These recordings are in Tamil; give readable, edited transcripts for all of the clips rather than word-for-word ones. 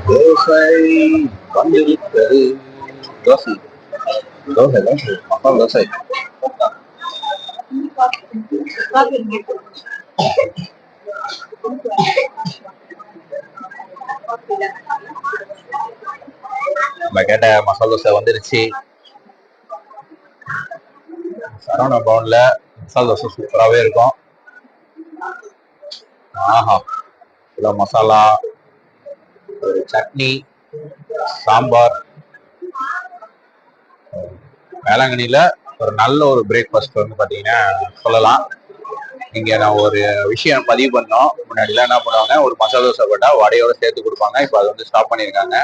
தோசை வந்திருக்கிறது. தோசை தோசை தோசை மசாலா தோசை. நம்ம கேட்ட மசாலா தோசை வந்துருச்சு. சரவண பவன்ல மசாலா தோசை சூப்பராகவே இருக்கும். ஆஹா, இவ்வளோ மசாலா, ஒரு சட்னி, சாம்பார். வேளாங்கண்ணியில ஒரு நல்ல ஒரு பிரேக்ஃபாஸ்ட் வந்து பாத்தீங்கன்னா சொல்லலாம். இங்க நான் ஒரு விஷயம் பதிவு பண்ணோம். முன்னாடிலாம் என்ன பண்ணுவாங்க, ஒரு மசாலா தோசை போட்டா வடையோட சேர்த்து கொடுப்பாங்க. இப்போ அது வந்து ஸ்டாப் பண்ணியிருக்காங்க.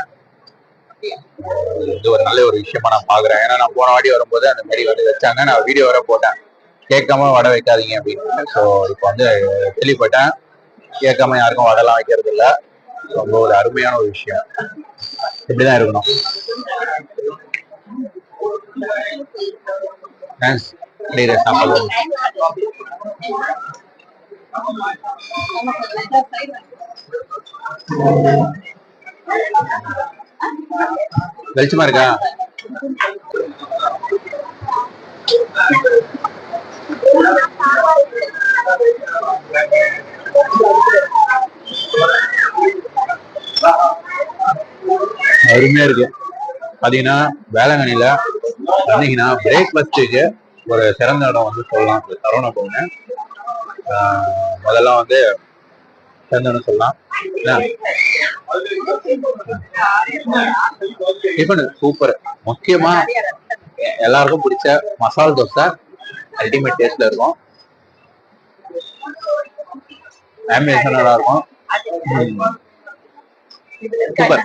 இது ஒரு நல்ல ஒரு விஷயமா நான் பாக்குறேன். ஏன்னா நான் போன வாட்டி வரும்போது அந்த மாதிரி வந்து வச்சாங்க. நான் வீடியோ வர போட்டேன், கேட்காம வடை வைக்காதீங்க அப்படின்னு. ஸோ இப்போ வந்து தெளிப்பட்டேன், கேட்காம யாருக்கும் வடைலாம் வைக்கிறது இல்லை. ரொம்ப ஒரு அருமையான ஒரு விஷயம். இப்படிதான் இருக்கணும். தேங்க்ஸ். வெளிச்சமா இருக்கா? அருமையா இருக்கு. பாத்தீங்கன்னா வேளாங்கண்ணியில வந்தீங்கன்னா பிரேக்ஃபாஸ்ட்டுக்கு ஒரு சிறந்த இடம் வந்து சொல்லலாம் சரவண பவனு. முதல்ல வந்து சிறந்த இடம் சொல்லலாம். Tiffin super. முக்கியமா எல்லாருக்கும் பிடிச்ச மசால் தோசை அல்டிமேட் டேஸ்ட்ல இருக்கும். ஆம்பியன்ஸும் நல்லா இருக்கும். சூப்பர்.